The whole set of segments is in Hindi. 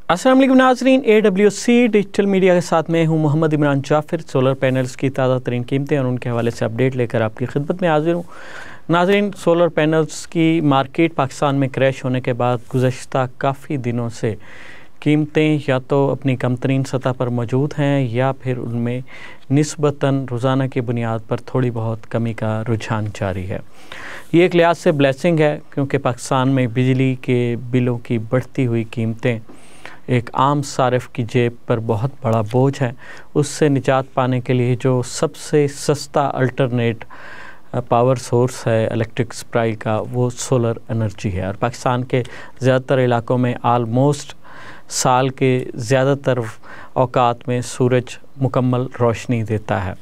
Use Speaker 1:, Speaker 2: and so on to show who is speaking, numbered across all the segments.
Speaker 1: अस्सलाम वालेकुम नाज़रीन, AWC डिजिटल मीडिया के साथ मैं हूं मोहम्मद इमरान जाफ़िर। सोलर पैनल्स की ताज़ा तरीन कीमतें और उनके हवाले से अपडेट लेकर आपकी खिदमत में हाजिर हूं। नाज़रीन, सोलर पैनल्स की मार्केट पाकिस्तान में क्रैश होने के बाद गुज़श्ता काफ़ी दिनों से कीमतें या तो अपनी कम तरीन सतह पर मौजूद हैं या फिर उनमें निस्बतन रोज़ाना की बुनियाद पर थोड़ी बहुत कमी का रुझान जारी है। ये एक लिहाज से ब्लेसिंग है क्योंकि पाकिस्तान में बिजली के बिलों की बढ़ती हुई कीमतें एक आम सारिफ की जेब पर बहुत बड़ा बोझ है। उससे निजात पाने के लिए जो सबसे सस्ता अल्टरनेट पावर सोर्स है इलेक्ट्रिक सप्लाई का, वो सोलर एनर्जी है। और पाकिस्तान के ज़्यादातर इलाकों में आलमोस्ट साल के ज़्यादातर औकात में सूरज मुकम्मल रोशनी देता है।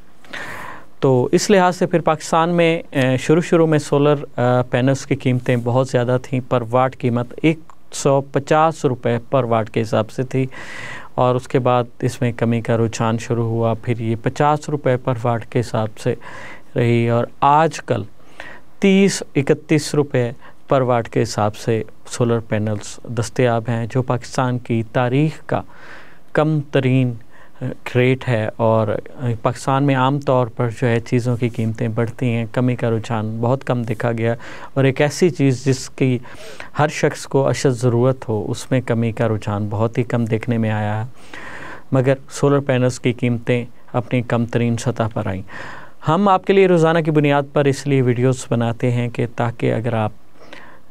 Speaker 1: तो इस लिहाज से फिर पाकिस्तान में शुरू में सोलर पैनल्स की कीमतें बहुत ज़्यादा थीं। पर वाट कीमत 150 रुपये पर वाट के हिसाब से थी और उसके बाद इसमें कमी का रुझान शुरू हुआ। फिर ये 50 रुपये पर वाट के हिसाब से रही और आजकल 30-31 रुपये पर वाट के हिसाब से सोलर पैनल्स दस्तयाब हैं, जो पाकिस्तान की तारीख़ का कम तरीन रेट है। और पाकिस्तान में आम तौर पर जो है चीज़ों की कीमतें बढ़ती हैं, कमी का रुझान बहुत कम देखा गया। और एक ऐसी चीज़ जिसकी हर शख्स को अशद ज़रूरत हो, उसमें कमी का रुझान बहुत ही कम देखने में आया है। मगर सोलर पैनल्स की कीमतें अपनी कम तरीन सतह पर आईं। हम आपके लिए रोज़ाना की बुनियाद पर इसलिए वीडियोस बनाते हैं कि ताकि अगर आप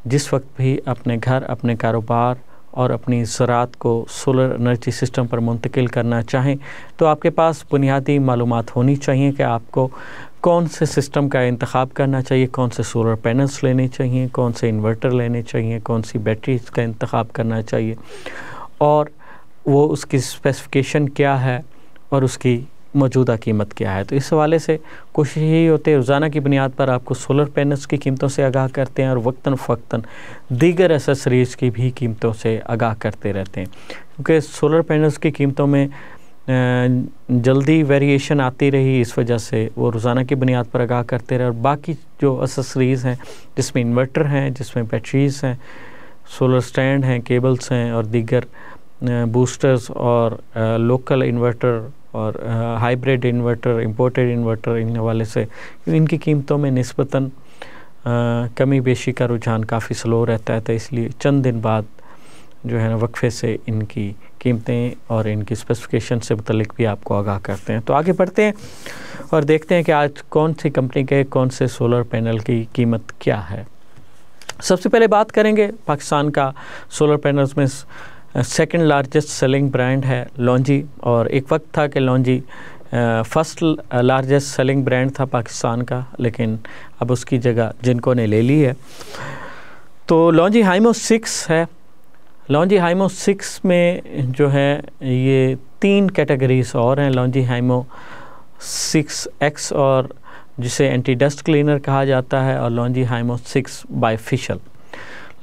Speaker 1: जिस वक्त भी अपने घर, अपने कारोबार और अपनी ज़राअत को सोलर एनर्जी सिस्टम पर मुंतकिल करना चाहें तो आपके पास बुनियादी मालूमात होनी चाहिए कि आपको कौन से सिस्टम का इंतखाब करना चाहिए, कौन से सोलर पैनल्स लेने चाहिए, कौन से इन्वर्टर लेने चाहिए, कौन सी बैटरीज का इंतखाब करना चाहिए और वो उसकी स्पेसिफ़िकेशन क्या है और उसकी मौजूदा कीमत क्या है। तो इस हवाले से कोशिश यही होती है रोज़ाना की बुनियाद पर आपको सोलर पैनल्स की कीमतों से आगाह करते हैं और वक्तन फ़क्तन दीगर एसेसरीज़ की भी कीमतों से आगाह करते रहते हैं, क्योंकि सोलर पैनल्स की कीमतों में जल्दी वेरिएशन आती रही, इस वजह से वो रोज़ाना की बुनियाद पर आगाह करते रहे। और बाकी जो एसेसरीज़ हैं जिसमें इन्वर्टर हैं, जिसमें बैटरीज़ हैं, सोलर स्टैंड हैं, केबल्स हैं और दीगर बूस्टर्स और लोकल इन्वर्टर और हाइब्रिड इन्वर्टर, इंपोर्टेड इन्वर्टर, इन हवाले से इनकी कीमतों में निस्बतन कमी बेशी का रुझान काफ़ी स्लो रहता है। तो इसलिए चंद दिन बाद जो है ना वक्फे से इनकी कीमतें और इनकी स्पेसिफ़िकेशन से मुतल्लिक भी आपको आगाह करते हैं। तो आगे बढ़ते हैं और देखते हैं कि आज कौन सी कंपनी के कौन से सोलर पैनल की कीमत क्या है। सबसे पहले बात करेंगे पाकिस्तान का सोलर पैनल्स में सेकंड लार्जेस्ट सेलिंग ब्रांड है लॉन्जी। और एक वक्त था कि लॉन्जी फर्स्ट लार्जेस्ट सेलिंग ब्रांड था पाकिस्तान का, लेकिन अब उसकी जगह जिनको ने ले ली है। तो लॉन्जी हाइमो 6 है। लॉन्जी हाइमो 6 में जो है ये 3 कैटेगरीज और हैं। लॉन्जी हाइमो 6X और जिसे एंटी डस्ट क्लीनर कहा जाता है, और लॉन्जी हाइमो 6 बाइफिशियल।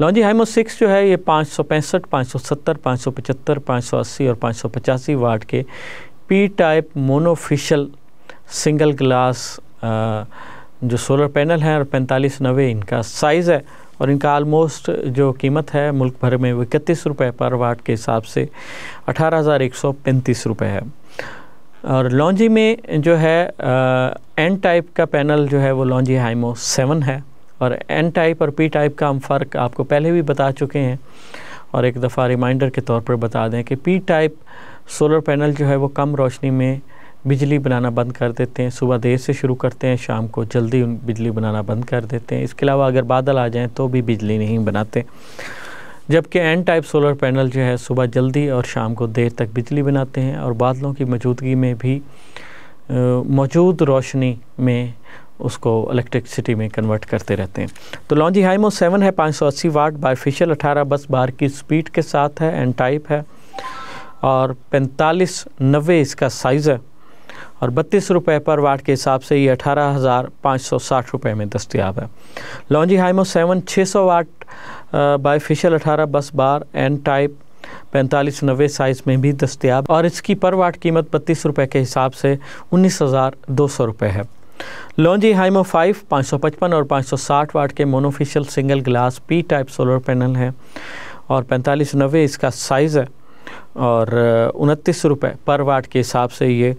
Speaker 1: लॉन्जी हाइमो 6 जो है ये 565, 570, 575, 580 और 585 वाट के पी टाइप मोनोफिशियल सिंगल ग्लास जो सोलर पैनल हैं और 4590 इनका साइज़ है। और इनका आलमोस्ट जो कीमत है मुल्क भर में वो 31 रुपये पर वाट के हिसाब से 18,135 रुपये है। और लॉन्जी में जो है एन टाइप का पैनल जो है वो लॉन्जी हाइमो 7 है। और एन टाइप और पी टाइप का हम फ़र्क आपको पहले भी बता चुके हैं, और एक दफ़ा रिमाइंडर के तौर पर बता दें कि पी टाइप सोलर पैनल जो है वो कम रोशनी में बिजली बनाना बंद कर देते हैं। सुबह देर से शुरू करते हैं, शाम को जल्दी बिजली बनाना बंद कर देते हैं। इसके अलावा अगर बादल आ जाएं तो भी बिजली नहीं बनाते। जबकि एन टाइप सोलर पैनल जो है सुबह जल्दी और शाम को देर तक बिजली बनाते हैं और बादलों की मौजूदगी में भी मौजूद रोशनी में उसको इलेक्ट्रिसिटी में कन्वर्ट करते रहते हैं। तो लॉन्जी हाइमो 7 है, 580 वाट बाइफिशियल 18 बस बार की स्पीड के साथ है, एन टाइप है और 4590 इसका साइज़ है। और 32 रुपये पर वाट के हिसाब से ये 18,560 रुपये में दस्तयाब है। लॉन्जी हाइमो 7 600 वाट बाइफिशियल 18 बस बार, एन टाइप 4590 साइज़ में भी दस्तयाब और इसकी पर वाट कीमत 32 रुपये के हिसाब से 19,200 रुपये है। लॉन्जी हाइमो 5 555 और 560 वाट के monofacial single glass P type solar panel है और 4590 इसका साइज़ है और 29 रुपये पर वाट के हिसाब से ये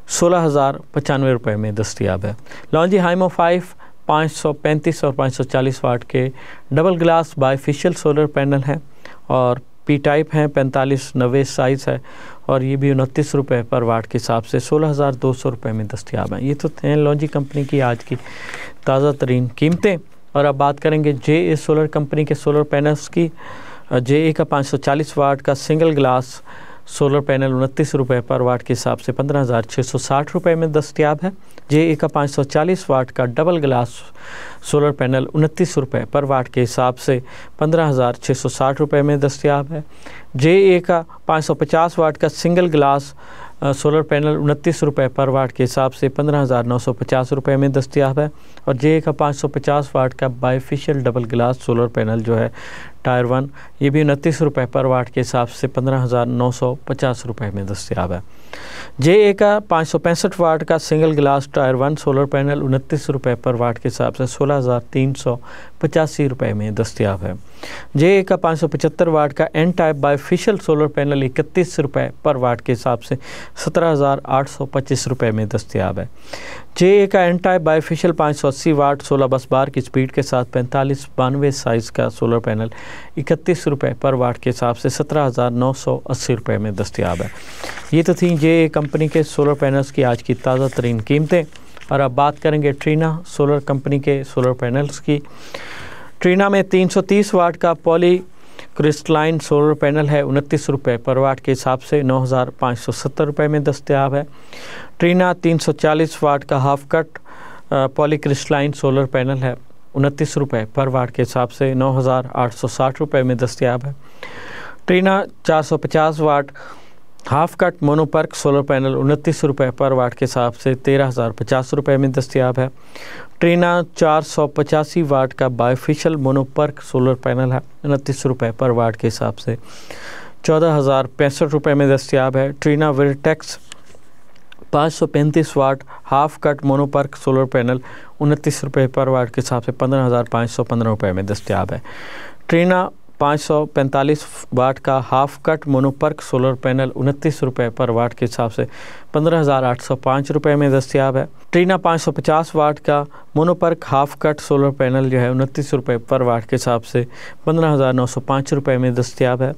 Speaker 1: 16,095 रुपये में दस्तयाब है। लॉन्जी हाइमो 5 535 और 540 वाट के double glass bifacial solar panel हैं और पी टाइप हैं, 4590 साइज़ है और ये भी 29 रुपये पर वाट के हिसाब से 16,200 रुपये में दस्तयाब हैं। ये तो हैं लॉन्जी कंपनी की आज की ताज़ा तरीन कीमतें। और अब बात करेंगे JA सोलर कंपनी के सोलर पैनल्स की। JA का 540 वाट का सिंगल ग्लास सोलर पैनल 29 रुपये पर वाट के हिसाब से 15,660 रुपये में दस्तयाब है। JA का 540 वाट का डबल ग्लास सोलर पैनल 29 रुपये पर वाट के हिसाब से 15,660 रुपये में दस्तयाब है। JA का 550 वाट का सिंगल ग्लास सोलर पैनल 29 रुपये पर वाट के हिसाब से 15,950 रुपये में दस्तयाब है। और JA का 550 वाट का bifacial double glass solar panel जो है टायर 1, ये भी 29 रुपये पर वाट के हिसाब से 15,950 रुपये में दस्तयाब है। JA का 565 वाट का single glass tyre 1 solar panel 29 रुपये पर वाट के हिसाब से 16,385 रुपये में दस्तयाब है। JA का 575 वाट का N type bifacial solar panel 31 रुपये पर वाट के हिसाब से 17,825 रुपये में दस्तयाब है। JA का N टाइप बाईफेशियल 580 वाट 16 बस बार की स्पीड के साथ 4592 साइज़ का सोलर पैनल 31 रुपये पर वाट के हिसाब से 17,980 रुपये में दस्तयाब है। ये तो थी JA कंपनी के सोलर पैनल्स की आज की ताज़ा तरीन कीमतें। और अब बात करेंगे ट्रीना सोलर कंपनी के सोलर पैनल्स की। ट्रीना में 330 वाट का पॉली क्रिस्टलाइन सोलर पैनल है 29 रुपये पर वाट के हिसाब से 9,570 रुपये में दस्तयाब है। ट्रीना 340 वाट का half cut poly crystalline solar panel है 29 रुपये पर वाट के हिसाब से 9,860 रुपये में दस्तयाब है। Trina 450 watt half cut monoperc solar panel 29 रुपये पर वाट के हिसाब से 13,050 रुपये में दस्तयाब है। ट्रीना 485 वाट का बाईफेशियल मोनोपर्क सोलर पैनल है 29 रुपये पर वाट के हिसाब से 14,065 रुपये में दस्तयाब है। Trina Vertex 535 watt half cut monoperc solar panel 29 रुपये पर वाट के हिसाब से 15,515 रुपये में दस्तयाब है। ट्रीना 545 वाट का half cut monoperc solar panel 29 रुपये पर वाट के हिसाब से 15,805 रुपये में दस्तयाब है। ट्रीना 550 वाट का mono PERC half cut solar panel जो है 29 रुपये पर वाट के हिसाब से 15,905 रुपये में दस्तयाब है।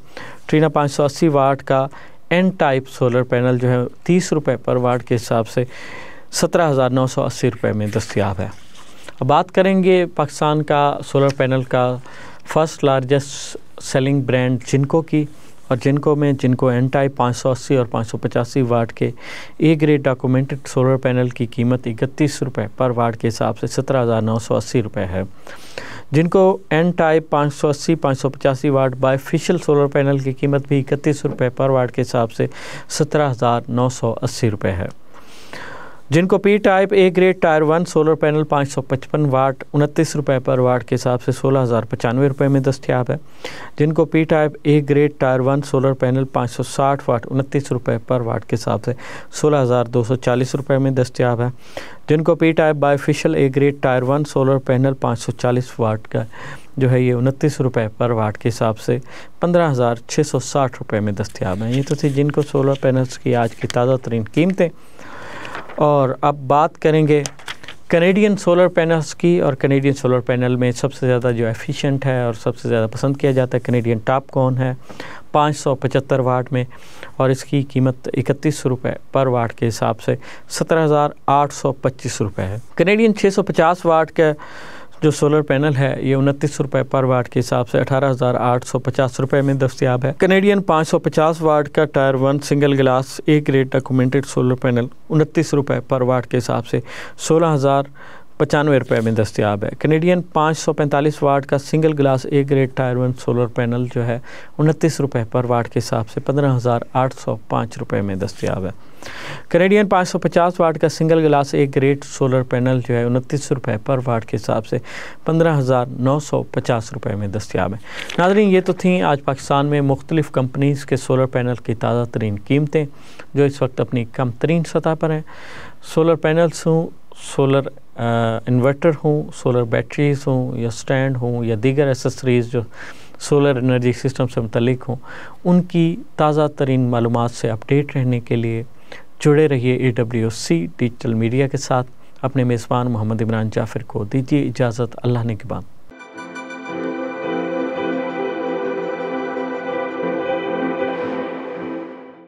Speaker 1: ट्रीना 580 वाट का N टाइप सोलर पैनल जो है 30 रुपये पर वाट के हिसाब से 17,980 रुपये में दस्तयाब है। अब बात करेंगे पाकिस्तान का सोलर पैनल का फर्स्ट लार्जेस्ट सेलिंग ब्रांड जिनको की। और जिनको में जिनको N टाइप 580 और 585 वाट के A grade documented solar panel की कीमत 31 रुपये पर वाट के हिसाब से 17,980 रुपये है। जिनको N टाइप 580 585 वाट बाईफेशियल सोलर पैनल की कीमत भी 31 रुपये पर वाट के हिसाब से 17,980 रुपये है। जिनको P type A grade tyre 1 solar panel 555 वाट 29 रुपये पर वाट के हिसाब से 16,095 रुपये में दस्तयाब है। जिनको P type A grade tyre 1 solar panel 560 वाट 29 रुपये पर वाट के हिसाब से 16,240 रुपये में दस्तयाब है। जिनको P type bifacial A grade tyre 1 solar panel 540 वाट का जो है ये 29 रुपये पर वाट के हिसाब से 15,660 रुपये में दस्तयाब है। ये तो थी जिनको सोलर पैनल्स की आज की ताज़ा तरीन कीमतें। और अब बात करेंगे कैनेडियन सोलर पैनल्स की। और कैनेडियन सोलर पैनल में सबसे ज़्यादा जो एफिशिएंट है और सबसे ज़्यादा पसंद किया जाता है कैनेडियन टॉपकॉन है 575 वाट में और इसकी कीमत 31 रुपये पर वाट के हिसाब से 17,825 रुपये है। कैनेडियन 650 वाट का जो सोलर पैनल है ये 29 रुपये पर वाट के हिसाब से 18,850 रुपये में दस्तयाब है। कैनेडियन 550 वाट का tyre 1 single glass A grade documented solar panel 29 रुपये पर वाट के हिसाब से 16,095 रुपये में दस्तयाब है। कैनेडियन 545 वाट का single glass A grade tyre 1 solar panel जो है 29 रुपये पर वाट के हिसाब से 15,805 रुपये में दस्तयाब है। कैनेडियन 550 वाट का single glass A grade solar panel जो है 29 रुपये पर वाट के हिसाब से 15,950 रुपये में दस्तयाब है। नाज़रीन ये तो थी आज पाकिस्तान में मुख्तलिफ़ कंपनीज़ के सोलर पैनल की ताज़ा तरीन कीमतें जो इस वक्त अपनी कम तरीन सतह पर हैं। सोलर पैनल्स हों, सोलर इन्वर्टर हों, सोलर बैटरीज़ हों या स्टैंड हों या दीगर एसेसरीज़ जो सोलर एनर्जी सिस्टम से मुतल्लिक हों, उनकी ताज़ा तरीन मालूमात से अपडेट रहने के लिए जुड़े रहिए AWC डिजिटल मीडिया के साथ। अपने मेज़बान मोहम्मद इमरान जाफ़िर को दीजिए इजाज़त। अल्लाह ने के बाद।